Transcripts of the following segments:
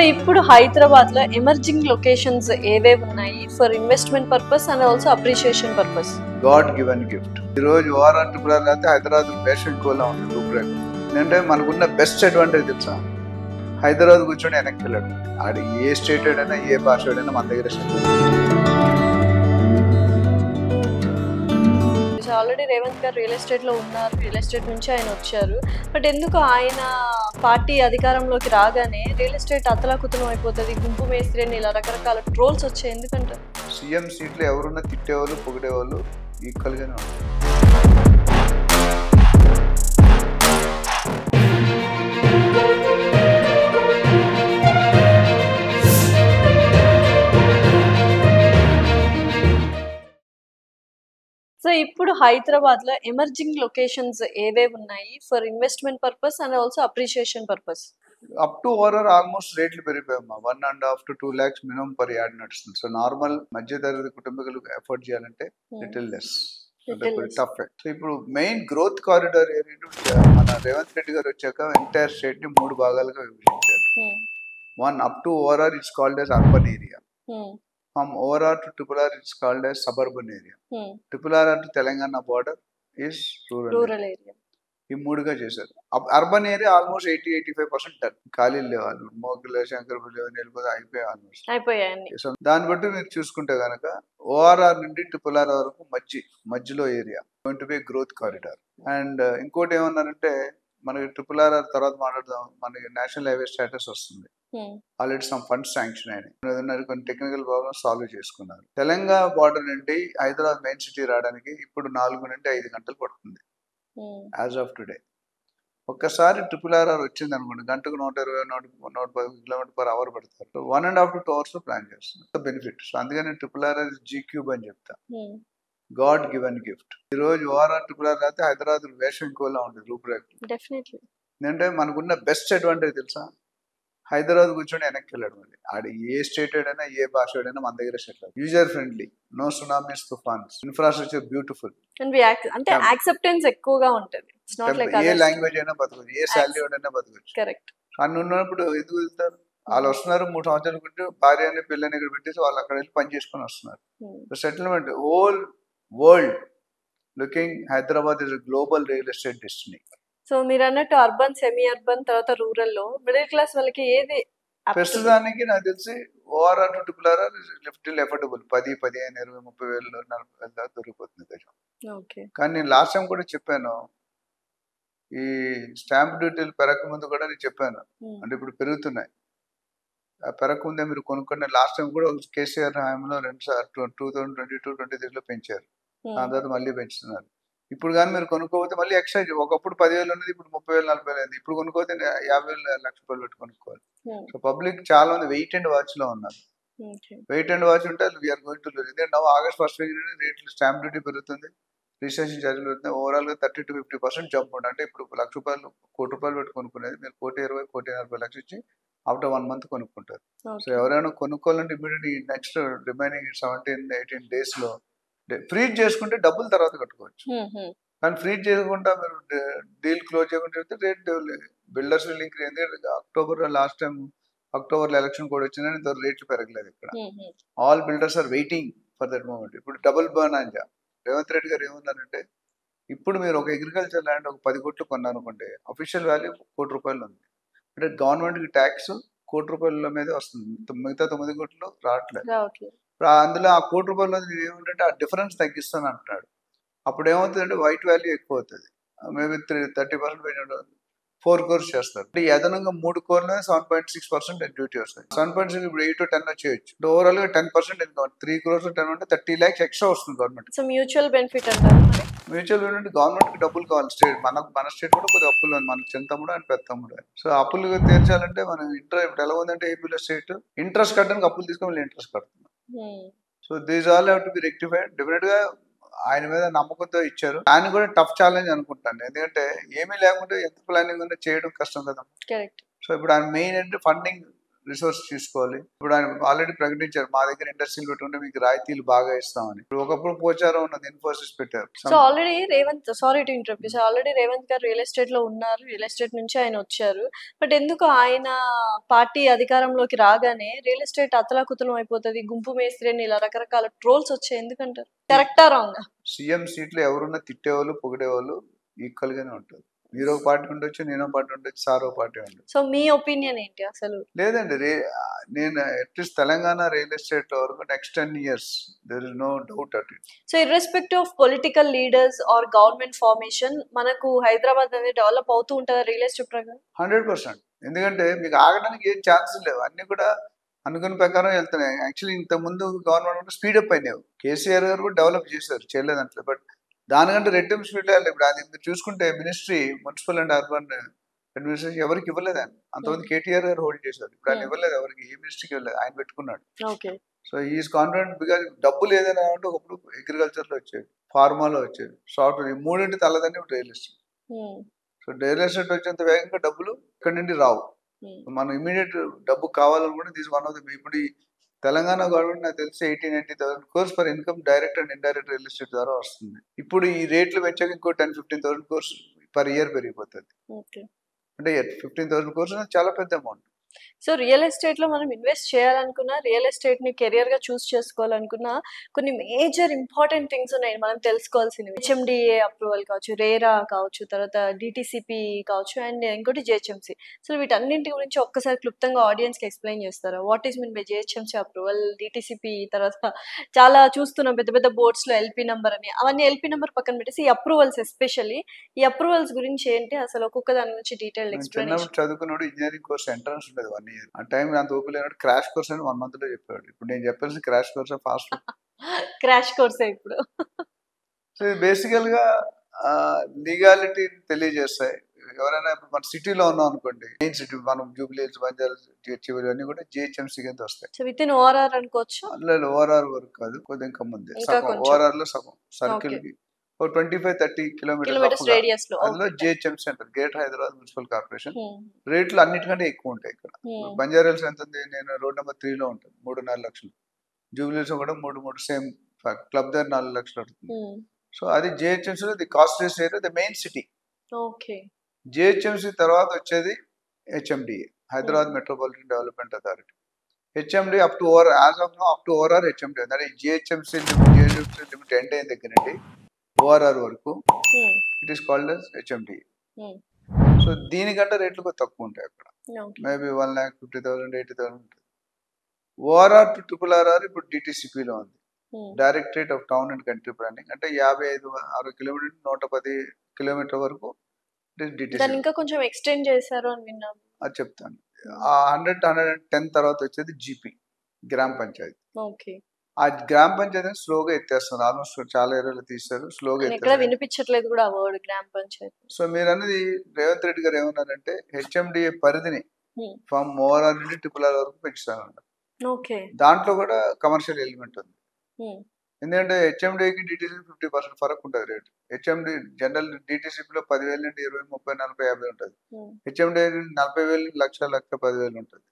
ఇప్పుడు హైదరాబాద్‌లో emerging locations ఏవేవి ఉన్నాయి for investment purpose and also appreciation purpose? God given gift. ఈరోజు వారాంటి కూడా అయితే హైదరాబాద్ వేషం కోలా ఉంటుంది రూపురేఖ. ఎందుకంటే మనకున్న బెస్ట్ అడ్వాంటేజ్ తెలుసా, హైదరాబాద్ కూర్చొని వెనక్కి వెళ్ళాడు. ఆడ ఏ స్టేట్ అయినా ఏ భాష అయినా మన దగ్గర ఆల్రెడీ రేవంత్ గారు రియల్ ఎస్టేట్లో ఉన్నారు, రియల్ ఎస్టేట్ నుంచి ఆయన వచ్చారు. బట్ ఎందుకు ఆయన పార్టీ అధికారంలోకి రాగానే రియల్ ఎస్టేట్ అతలాకుతలం అయిపోతుంది, గుంపు మేస్త్రి అని ఇలా రకరకాల ట్రోల్స్ వచ్చాయి, ఎందుకంటే సీఎం సీట్లు ఎవరున్నా తిట్టేవాళ్ళు పొగిడేవాళ్ళు ఈక్వల్గానే ఉంటారు. సో ఇప్పుడు హైదరాబాద్‌లో ఎమర్జింగ్ లొకేషన్స్ ఏవేవి ఉన్నాయి for investment purpose and also appreciation purpose? Up to over almost రేట్లు పెరిగిపోయామ్మా. 1.5 to 2 lakhs minimum per yard నడుస్తుంది. సో నార్మల్ మధ్యతరగతి కుటుంబీకులకు ఎఫోర్డ్ చేయాలంటే లిటిల్ లెస్, టఫ్. సో ఇప్పుడు మెయిన్ గ్రోత్ కారిడార్ ఏరియా మన రేవంత్ రెడ్డి గారు వచ్చాక ఎంటైర్ స్టేట్ ని 3 భాగాలుగా విభజించారు. One up to over it's called as urban area. From ORR to RRR it's called as suburban area. RRR to Telangana border is rural area. ఈ మూడుగా చేశారు. Urban area almost 80-85% done. ఖాళీ లేవాలి, మోగిల శంకర్పల్లి వెళ్ళిపోతే అయిపోయాయి ఆల్మోస్ట్ అయిపోయాయి. సో దాన్ని బట్టి మీరు చూసుకుంటే కనుక ఓఆర్ఆర్ నుండి RRR వరకు మధ్యలో area going to be growth corridor. And ఇంకోటి ఏమన్నారంటే మనకి RRR తర్వాత మాట్లాడదాం, మనకి నేషనల్ హైవే స్టేటస్ వస్తుంది. ఆల్రెడీ సమ్ ఫండ్స్ శాంక్షన్ అయినాయి, కొన్ని టెక్నికల్ ప్రాబ్లమ్స్ సాల్వ్ చేసుకున్నారు. తెలంగాణ బార్డర్ నుండి హైదరాబాద్ మెయిన్ సిటీ రావడానికి ఇప్పుడు 4 నుండి 5 గంటలు పడుతుంది యాజ్ ఆఫ్ టుడే. ఒక్కసారి RRR వచ్చింది అనుకోండి, గంటకు 120-110 km/h పడతారు. 1.5 to 2 hours లో ప్లాన్ చేస్తున్నారు బెనిఫిట్. సో అందుకని RRR G³ అని చెప్తా, గాడ్ గివెన్ గిఫ్ట్. ఈ రోజు ఓఆర్ఆర్ RRR అయితే హైదరాబాద్ వేషం కోలా ఉంటుంది రూపురేఖ. ఎందుకంటే మనకున్న బెస్ట్ అడ్వాంటేజ్ తెలుసా, హైదరాబాద్ కూర్చొని వెనక్కి వెళ్ళాడు. మళ్ళీ ఆడ ఏ స్టేట్ అయినా ఏ భాష అయినా మన దగ్గర settle. User friendly, no tsunamis, తుఫాన్స్, ఇన్ఫ్రాస్ట్రక్చర్ బ్యూటిఫుల్, అంటే యాక్సెప్టెన్స్ ఎక్కువగా ఉంటుంది. ఏ లాంగ్వేజ్ అయినా బతకచ్చు, ఏ శాలరీ అయినా బతకచ్చు. కరెక్ట్. అన్ని ఉన్నప్పుడు ఎందుకు వెళ్తారు? వాళ్ళు వస్తున్నారు 3 సంవత్సరాలు పెట్టి భార్యని పిల్లని ఇక్కడ పెట్టేసి వాళ్ళు అక్కడ వెళ్ళి పని చేసుకొని వస్తున్నారు. Settlement whole world looking Hyderabad is global real estate destiny. So మీరు అన్నట్టు అర్బన్, సెమీ అర్బన్, తర్వాత రూరల్ లో మిడిల్ క్లాస్ వాళ్ళకి ఏది ప్రస్తుతానికి నాకు తెలిసి ORR to RRR little affordable. 10, 15, 20, 30 వేలు, 40 వేలు దాకా దొరికిపోతుంది గజం. కానీ నేను లాస్ట్ టైం కూడా చెప్పాను, ఈ స్టాంప్ డ్యూటీలు పెరగక ముందు కూడా నేను చెప్పాను, అంటే ఇప్పుడు పెరుగుతున్నాయి. ఆ పెరగక ముందే మీరు కొనుక్కునే. లాస్ట్ టైం కూడా కేసీఆర్ హయాంలో 2022-23 పెంచారు, దాని తర్వాత మళ్ళీ పెంచుతున్నారు. ఇప్పుడు కానీ మీరు కొనుక్కోపోతే మళ్ళీ ఎక్స్ట్రా, ఒకప్పుడు 10,000 ఉన్నది ఇప్పుడు 30,000, 40,000 అయింది. ఇప్పుడు కొనుక్కోతే 50,000, 1,00,000 పెట్టి కొనుక్కోవాలి. సో పబ్లిక్ చాలా మంది వెయిట్ అండ్ వాచ్ లో ఉన్నారు. వెయిట్ అండ్ వాచ్ ఉంటే వీఆర్ గోయింగ్ టు లూజ్. ఎందుకంటే August 1st రేట్లు స్టాంప్ డ్యూటీ పెరుగుతుంది, రిజిస్ట్రేషన్ ఛార్జీలు పెరుగుతుంది. ఓవరాల్ గా 30-50% జంప్ ఉంటుంది. అంటే ఇప్పుడు ₹1,00,000, ₹1,00,000 పెట్టి కొనుక్కునేది మీరు 1,20,00,000, 1,40,00,000 ఇచ్చి ఆఫ్టర్ 1 month కొనుక్కుంటారు. సో ఎవరైనా కొనుక్కోవాలంటే ఇమీడియట్ నెక్స్ట్ రిమైనింగ్ 17-18 days లో ఫ్రీజ్ చేసుకుంటే డబ్బులు తర్వాత కట్టుకోవచ్చు. కానీ ఫ్రీజ్ చేయకుండా మీరు డీల్ క్లోజ్ చేయకుండా చెప్తే రేట్ బిల్డర్స్ విల్ ఇంక్రీజ్. ఎందుకంటే అక్టోబర్ ఎలక్షన్ కూడా వచ్చిందని ఇంతవరకు రేట్లు పెరగలేదు ఇక్కడ. All builders are waiting for that moment. ఇప్పుడు డబుల్ బనాంజా రేవంత్ రెడ్డి గారు ఏమన్నారంటే, ఇప్పుడు మీరు ఒక అగ్రికల్చర్ ల్యాండ్ ఒక 10 కోట్లు కొన్నారనుకోండి, అఫీషియల్ వాల్యూ ₹1,00,000 ఉంది. అంటే గవర్నమెంట్ కి ట్యాక్స్ ₹1,00,000 మీదే వస్తుంది, మిగతా 9 కోట్లు రావట్లేదు. అందులో ఆ ₹1,00,000 ఏమిటంటే ఆ డిఫరెన్స్ తగ్గిస్తాను అంటున్నాడు. అప్పుడు ఏమవుతుందంటే వైట్ వాల్యూ ఎక్కువ అవుతుంది. మేబీ 30% పెంచడం 4 crores చేస్తారు. ఈ అదనంగా 3 crores 7.6% డ్యూటీ వస్తుంది. 7.6 ఇప్పుడు 8 to 10 వచ్చేయచ్చు. ఓవరాల్ గా 10% ఇన్కమ్. 3 crores 10 అంటే 30 lakhs ఎక్స్ట్రా వస్తుంది గవర్నమెంట్. సో మ్యూచువల్ బెనిఫిట్ అంటారు. మ్యూచువల్ బెనిఫిట్ గవర్నమెంట్ కి డబ్బులు కావాలి. స్టేట్ మన స్టేట్ కూడా కొద్దిగా అప్పులు ఉంది, మన చిన్న తమ్ముడు అని పెద్ద తమ్ముడు. సో అప్పులు తీర్చాలంటే మనం ఇప్పుడు ఎలా ఉందంటే ఏపీలో స్టేట్ ఇంట్రెస్ట్ కట్టడానికి అప్పులు తీసుకొని ఇంట్రెస్ట్ కడుతున్నాం. So these all have to be rectified. Definite గా ఆయన మీద నమ్మకంతో ఇచ్చారు. ఆయన కూడా టఫ్ ఛాలెంజ్ అనుకుంటాను, ఎందుకంటే ఏమీ లేకుండా ఎంత ప్లానింగ్ ఉందో చేయడం కష్టం కదా. సో ఇప్పుడు ఆయన మెయిన్ అంటే ఫండింగ్ రిసోర్స్ తీసుకోవాలి. ఇప్పుడు ఆయన ఆల్రెడీ ప్రకటించారు, మా దగ్గర ఇండస్ట్రీలు పెట్టుకుంటే మీకు రాయితీలు బాగా ఇస్తామని. ఇప్పుడు ఒకప్పుడు పోచారం ఉన్నది, ఇన్ఫోసిస్ పెట్టారు. So already Revanth, sorry to interrupt, already Revanth గారు రియల్ ఎస్టేట్ లో ఉన్నారు, రియల్ ఎస్టేట్ నుంచి ఆయన వచ్చారు. బట్ ఎందుకు ఆయన పార్టీ అధికారంలోకి రాగానే రియల్ ఎస్టేట్ అతలాకుతలం అయిపోతుంది, గుంపు మేస్త్రి అని ఇలా రకరకాల ట్రోల్స్ వచ్చాయి, ఎందుకంటారు? కరెక్టా రాంగా? సీఎం సీట్లు ఎవరున్నా తిట్టేవాళ్ళు పొగిడేవాళ్ళు ఈక్వల్ గానే ఉంటుంది. మీరు ఒక పార్టీ ఉండొచ్చు, నేను ఒక పార్టీ ఉండొచ్చు, సార్ ఒక పార్టీ ఉండొచ్చు. సో మీ ఒపీనియన్ ఏంటి అసలు? లేదండి, నేను అట్లీస్ట్ తెలంగాణ రియల్ ఎస్టేట్ వరకు next 10 years there is no doubt at it. So irrespective of political leaders or government formation మనకు హైదరాబాద్ అనేది డెవలప్ అవుతూ ఉంటుందా రియల్ ఎస్టేట్ ప్రకారం? 100%. ఎందుకంటే మీకు ఆగడానికి ఏం ఛాన్సెస్ లేవు, అన్ని కూడా అనుకున్న ప్రకారం వెళ్తున్నాయి. యాక్చువల్లీ ఇంత ముందు గవర్నమెంట్ స్పీడప్ అయినాయి. కేసీఆర్ గారు కూడా డెవలప్ చేశారు, చేయలేదంటే. బట్ దానికంటే రెట్టింపు స్పీడ్ వెళ్ళాలి. ఇప్పుడు అది మీరు చూసుకుంటే ministry, municipal and urban administration ఎవరికి ఇవ్వలేదు ఆయన. అంతమంది కేటీఆర్ గారు హోల్డ్ చేశారు. ఇప్పుడు ఆయన ఇవ్వలేదు ఎవరికి, ఏ మినిస్ట్రీకి ఇవ్వలేదు, ఆయన పెట్టుకున్నాడు. సో ఈజ్ కాన్ఫిడెంట్ బికాజ్ డబ్బులు ఏదైనా అంటే ఒకప్పుడు అగ్రికల్చర్లో వచ్చేది, ఫార్మాలో వచ్చేది, సాఫ్ట్వేర్, ఈ మూడింటి తల్లదని ఇప్పుడు real estate. So real estate వచ్చేంత వేగంగా డబ్బులు ఇక్కడి నుండి రావు. మనం ఇమీడియట్ డబ్బు కావాలని కూడా దిస్ వన్ ఆఫ్ ది. ఇప్పుడు ఈ తెలంగాణ గవర్నమెంట్ నాకు తెలిసి 80,000-90,000 crores for income direct and indirect real estate ద్వారా వస్తుంది. ఇప్పుడు ఈ రేట్లు పెంచాక ఇంకో 10,000-15,000 crores పర్ ఇయర్ పెరిగిపోతుంది. అంటే 15,000 crores చాలా పెద్ద అమౌంట్. సో రియల్ ఎస్టేట్ లో మనం ఇన్వెస్ట్ చేయాలనుకున్నా, రియల్ ఎస్టేట్ ని కెరియర్ గా చూస్ చేసుకోవాలనుకున్నా కొన్ని మేజర్ ఇంపార్టెంట్ థింగ్స్ ఉన్నాయి మనం తెలుసుకోవాల్సినవి. హెచ్ఎండిఏ అప్రూవల్ కావచ్చు, రేరా కావచ్చు, తర్వాత డిటిసిపి కావచ్చు, అండ్ ఇంకోటి జిహెచ్ఎంసి. సో వీటన్నింటి గురించి ఒక్కసారి క్లుప్తంగా ఆడియన్స్ కి ఎక్స్ప్లెయిన్ చేస్తారా? What is mean by GHMC approval, DTCP, తర్వాత చాలా చూస్తున్నాం పెద్ద పెద్ద బోర్డ్స్ లో ఎల్పి నెంబర్ అని, అవన్నీ ఎల్పి నెంబర్ పక్కన పెట్టేసి ఈ అప్రూవల్స్, ఎస్పెషల్లీ ఈ అప్రూవల్స్ గురించి ఏంటి అసలు, ఒక్కొక్క దాని గురించి డీటెయిల్ ఎక్స్ప్లెనేషన్. చదువుకున్నాడు ఇంజనీరింగ్ కోర్స్ ఎంట్రన్స్ ఉండేది 1 year. ఆ టైం అంత ఓపిక లేనట్టు క్రాష్ కోర్స్ అని 1 month లో చెప్పాడు. ఇప్పుడు నేను చెప్పాల్సిన క్రాష్ కోర్స్ ఫాస్ట్ క్రాష్ కోర్సే ఇప్పుడు. సో ఇది బేసికల్ గా లీగాలిటీ తెలియజేస్తాయి. ఎవరైనా ఇప్పుడు మన సిటీలో ఉన్నాం అనుకోండి, మెయిన్ సిటీ మనం జూబ్లీహిల్స్, బంజారాస్, చివరి అన్ని కూడా జిహెచ్ఎంసీ కింద వస్తాయి. సో విత్ ఇన్ ఓఆర్ఆర్ అనుకోవచ్చు? అందులో ఓఆర్ఆర్ వరకు కాదు, కొద్దిగా ఇంకా ముందే సగం, ఓఆర్ఆర్ లో సగం సర్కిల్ కి 25-30 కిలోమీటర్స్ రేడియస్ లో అందులో జిహెచ్ఎంసీ అంటారు, గ్రేటర్ హైదరాబాద్ మున్సిపల్ కార్పొరేషన్. రేట్లు అన్నిటికంటే ఎక్కువ ఉంటాయి ఇక్కడ. బంజారాల్స్ ఎంత ఉంది, నేను రోడ్ నెంబర్ 3 లో ఉంటాను, 3.5 లక్షలు. జూబ్లీహిల్స్ కూడా 3 సేమ్, క్లబ్ దగ్గర 4 లక్షలు అవుతుంది. సో అది GHMC the costliest area, the main city. GHMC తర్వాత వచ్చేది HMDA, Hyderabad metropolitan development authority. HMD up to over, as of no up to over HMD. అంటే జిహెచ్ఎంసీ లిమిట్ ఎండ్ అయిన దగ్గర నుండి ఓఆర్ఆర్ వరకు it is called as HMD. So దీనికంటే రేట్లు కొద్దిగా తక్కువ ఉంటాయి అక్కడ, మేబీ 1,50,000 80,000 ఉంటుంది. ఓఆర్ఆర్ టు RRR ఇప్పుడు డిటిసిపిలో ఉంది, directorate of town and country planning. అంటే 55-60 కిలోమీటర్ 110 కిలోమీటర్ వరకు ఇంకా కొంచెం ఎక్స్టెండ్ చేశారు అని విన్నాను. అది చెప్తాను. ఆ 100-110 తర్వాత వచ్చేది జీపీ, గ్రామ పంచాయతీ. ఆ గ్రామ పంచాయతీ స్లోగా ఎత్తేస్తారు, ఆల్మోస్ట్ చాలా ఏరియాలో తీస్తారు, స్లోగా ఎక్కడ వినిపించట్లేదు కూడా ఆ వర్డ్ గ్రామ పంచాయతీ. సో మీరు అన్నది రేవంత్ రెడ్డి గారు ఏమన్నారంటే హెచ్ఎండిఏ పరిధిని ఫ్రమ్ ఓఆర్ఆర్ నుండి RRR వరకు పెంచుతానన్నారు. దాంట్లో కూడా కమర్షియల్ ఎలిమెంట్ ఉంది. ఎందుకంటే హెచ్ఎండికి డిటిసి 50% ఫరక్ ఉంటుంది రేట్. హెచ్ఎండి జనరల్ డిటిసిపిలో 10,000 నుండి 20, 30, 40, 50 ఉంటుంది. హెచ్ఎండి 40,000, 1,10,000 ఉంటుంది.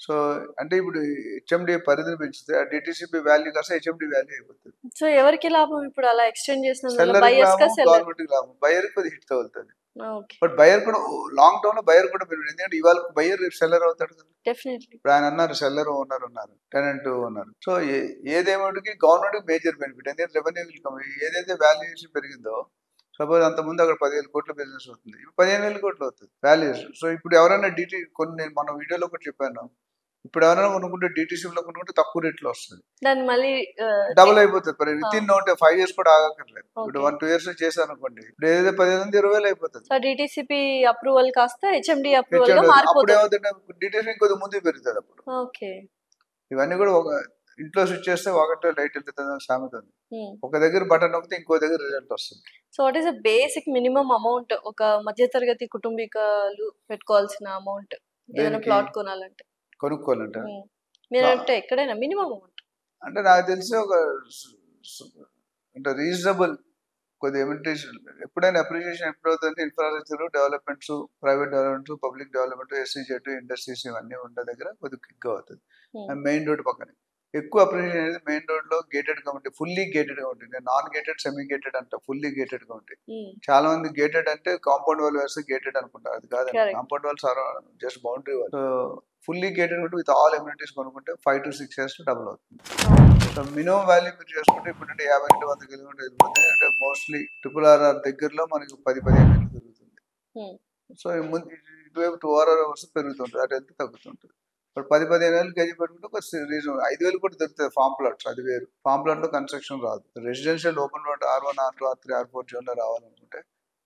సో అంటే ఇప్పుడు హెచ్ఎండి పరిధిని పెంచితే ఆ డిటిసిపి వాల్యూ కాస్త హెచ్ఎండి వాల్యూ అయిపోతుంది. సో ఎవరికి లాభం ఇప్పుడు అలా ఎక్స్టెండ్ చేసిన? గవర్నమెంట్ కి లాభం, బయర్ కొద్దిగా హిట్ తగులుతుంది. బట్ బయర్ కూడా లాంగ్ టర్మ్ లో బయర్ కూడా పెరుగుతుంది. ఎందుకంటే ఇవాళ బయర్ రేపు సెల్లర్ అవుతాడు కదా. ఇప్పుడు ఆయన అన్నారు సెల్లర్ ఓనర్ ఉన్నారు, టెనెంట్ ఉన్నారు. సో ఏదేమోటికి గవర్నమెంట్ మేజర్ బెనిఫిట్. ఎందుకంటే రెవెన్యూ ఇన్కమ్ ఏదైతే వాల్యుయేషన్ పెరిగిందో, సపోజ్ అంత ముందు అక్కడ 10,000 కోట్ల బిజినెస్ అవుతుంది, ఇప్పుడు 15,000 కోట్లు అవుతుంది వాల్యుయేషన్. సో ఇప్పుడు ఎవరైనా కొన్ని మన వీడియోలో కూడా చెప్పాను, ఇప్పుడు ఎవరైనా కొనుక్కుంటే డిటిసిలో కొనుక్కుంటే తక్కువ రేట్లో వస్తుంది, దాన్ని మళ్ళీ డబుల్ అయిపోతుంది. మరి విత్ ఇన్ 5 years కూడా ఆగక్కర్లేదు. ఇప్పుడు 1-2 years చేశాను అనుకోండి, ఇప్పుడు ఏదైతే 15,000-20,000 అయిపోతుంది. సో డిటిసిపి అప్రూవల్ కాస్త హెచ్ఎండి అప్రూవల్ గా మారిపోతుంది. అప్పుడు ఏమవుతుంది, డిటిసిపి కొద్దిగా ముందు పెరుగుతుంది అప్పుడు. ఇవన్నీ కూడా ఒక ఇంట్లో స్విచ్ చేస్తే ఒకటే లైట్ వెళ్తుంది సామెత ఉంది. ఒక దగ్గర బటన్ నొక్కితే ఇంకో దగ్గర రిజల్ట్ వస్తుంది. So what is the basic minimum amount ఒక మధ్యతరగతి కుటుంబీకులు పెట్టుకోవాల్సిన అమౌంట్ ఏదైనా ప్లాట్ కొనాలంటే, కొనుక్కోవాలంటే మీరంటే ఎక్కడైనా మినిమం అమౌంట్? అంటే నాకు తెలిసి ఒక అంటే రీజనబుల్ కొద్దిగా ఎమ్యూనిటీస్ ఎప్పుడైనా అప్రిషియేషన్ ఎప్పుడు అవుతుంది, infrastructure developments, private developments, public development, SEZ, industries ఇవన్నీ ఉండే దగ్గర కొద్దిగా క్విక్ అవుతుంది. మెయిన్ రోడ్ పక్కనే ఎక్కువ అప్రిషియేషన్ అనేది మెయిన్ రోడ్ లో gated community, fully gated community. నేను నాన్ గేటెడ్, సెమీ గేటెడ్ అంట, ఫుల్లీ గేటెడ్ కమ్యూనిటీ. చాలా మంది గేటెడ్ అంటే కాంపౌండ్ వాల్ వేస్తే గేటెడ్ అనుకుంటారు, అది కాదండి. Correct. Compound walls just boundary wall. So fully gated ఉంటే విత్ ఆల్ ఎమ్యూనిటీస్ కొనుక్కుంటే 5 to 6 years డబుల్ అవుతుంది. సో మినిమం వాల్యూ మీరు చేసుకుంటే ఇప్పుడు 50 నుండి 100 కిలోమీటర్లు వెళ్ళిపోతే అంటే మోస్ట్లీ RRR దగ్గరలో మనకి 10-15 ఏళ్ళు పెరుగుతుంది. సో ఇటువైపు 2 hours పెరుగుతుంటుంది, అటు వెళ్తే తగ్గుతుంటుంది. ఇప్పుడు 10-15 ఏళ్ళు కేజీ పెట్టుకుంటే ఒక రీజన్ 5,000 కూడా దొరుకుతుంది ఫామ్ ప్లాట్స్, అది వేరు. ఫామ్ ప్లాట్ లో కన్స్ట్రక్షన్ రాదు. Residential open road R1, R2, R3, R4 zone లో రావాలనుకుంటే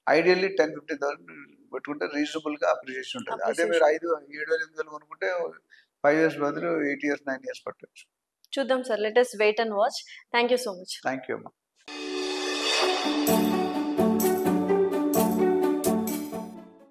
ఐడియల్లీ 10-15,000 పెట్టుకుంటే రీజనబుల్ గా అప్రిషియేషన్ ఉంటుంది. అదే మీరు 5,000-7,000 కొనుక్కుంటే 5 years బదులు 8 years 9 years పట్టచ్చు. చూద్దాం sir, let us wait and watch. Thank you so much. Thank you అమ్మా.